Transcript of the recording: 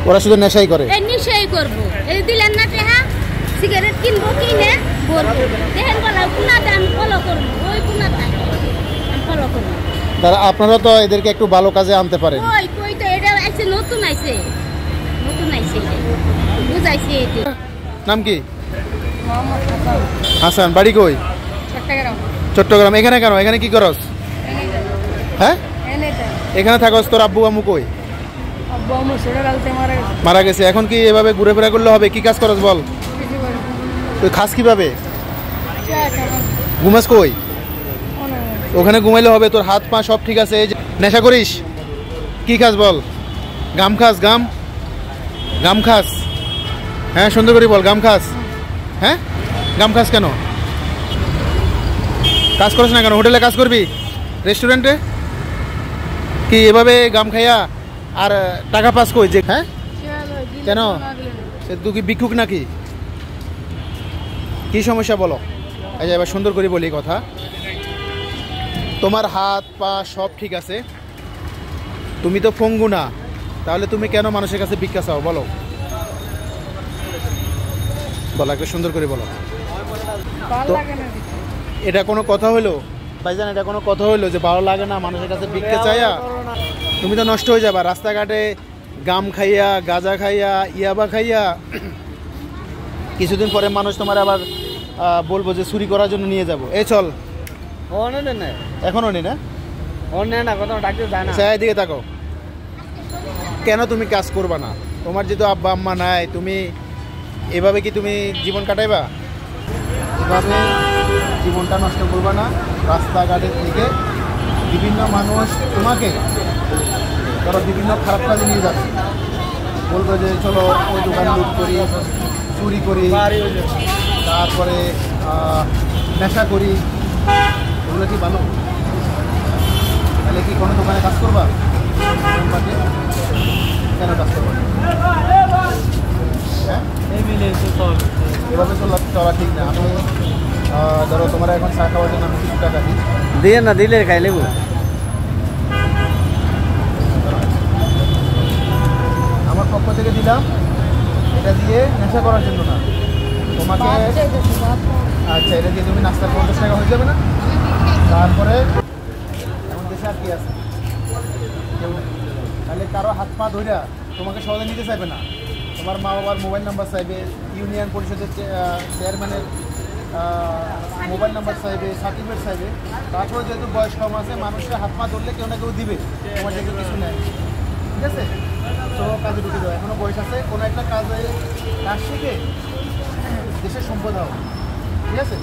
ওরা শুধু নেশাই করে। এই নেশাই করব। এই দিলেন না টেহা সিগারেট কিনবো কিনে বলবো দেখেন বলা কোনাতে আমি ফলো করব ওই কোনাতে আমি ফলো করব। তারা আপনারা তো এদেরকে একটু ভালো কাজে আনতে পারেন। ওই কই তো এটা আছে নতুন আইছে বুঝাইছে এটা। নাম কি? মোহাম্মদ হাসান। হাসান, বাড়ি কই? চট্টগ্রাম। চট্টগ্রাম। এখানে কেন? এখানে কি করস? হ্যাঁ এখানে থাকস? তোর আব্বু আম্মু কই? আব্বু আম্মু ছোটকালতে মারা গেছে। এখন কি এভাবে ঘুরে ফেরা করলে হবে? কি কাজ করস বল? তুই খাস কিভাবে? ঘুমাস কই? ওখানে ঘুমাইলে হবে? তোর হাত পা সব ঠিক আছে? নেশা করিস? কি খাস বল? গাম খাস? গাম খাস? হ্যাঁ সুন্দর করে বল। গাম খাস? হ্যাঁ গাম খাস কেন? কাজ করিস না কেন? হোটেলে কাজ করবি? রেস্টুরেন্টে? কি এভাবে গাম খাইয়া আর টাকা পাস কই যে? হ্যাঁ কেন? তুই কি ভিক্ষুক নাকি? কি সমস্যা বলো? আচ্ছা এবার সুন্দর করে বলি কথা। তোমার হাত পা সব ঠিক আছে, তুমি তো পঙ্গু না, তাহলে তুমি কেন মানুষের কাছে ভিক্ষা চাও বলো? বলো একটু সুন্দর করে বলো। তো এটা কোনো কথা হইলো ভাইজান? এটা কোনো কথা হইলো যে ভালো লাগে না মানুষের কাছে ভিক্ষা চাইয়া? তুমি তো নষ্ট হয়ে যাবা রাস্তাঘাটে গাম খাইয়া, গাঁজা খাইয়া, ইয়াবা খাইয়া। কিছুদিন পরে মানুষ তোমার আবার বলবো যে চুরি করার জন্য নিয়ে যাবো। এই চল। এখনো নেই না? দিকে তাকো। কেন তুমি কাজ করবা না? তোমার যেহেতু আব্বা আম্মা নাই, তুমি এভাবে কি তুমি জীবন কাটাইবা? এভাবে জীবনটা নষ্ট করবা না। রাস্তাঘাটের থেকে বিভিন্ন মানুষ তোমাকে ধরো বিভিন্ন খারাপ কাজে নিয়ে যাচ্ছে, বলবো যে চলো ওই দোকানে লুট করি, চুরি করি, তারপরে নেশা করি। ওগুলো কি ভালো? তাহলে কি কোনো দোকানে কাজ করবা? কেন কাজ করবা? হ্যাঁ এভাবে চলা ঠিক না। আমি ধরো তোমার এখন চা খাওয়ার জন্য আমি কিছু টাকা দিই, দিয়ে না দিলে খাই লেবু। আমার পক্ষ থেকে দিলাম, এটা দিয়ে নেশা করার জন্য না, তোমাকে। আচ্ছা এটা দিয়ে তুমি নাস্তার 50 টাকা হয়ে যাবে না? তারপরে এমন দেশে আর কি আছে? তাহলে কারো হাত পা ধইরা তোমাকে সহজে নিতে চাইবে না। তোমার মা বাবার মোবাইল নাম্বার চাইবে, ইউনিয়ন পরিষদের চেয়ারম্যানের মোবাইল নাম্বার চাইবে, সার্টিফিকেট চাইবে। তারপরে যেহেতু বয়স কম আছে, মানুষের হাত পা ধরলে কেউ না কেউ দিবে, তোমার যেহেতু কিছু নেয়। ঠিক আছে, তো কাজে ঢুকে দাও। এখনও বয়স আছে, কোনো একটা কাজ শিখে দেশের সম্পদ হও। ঠিক আছে।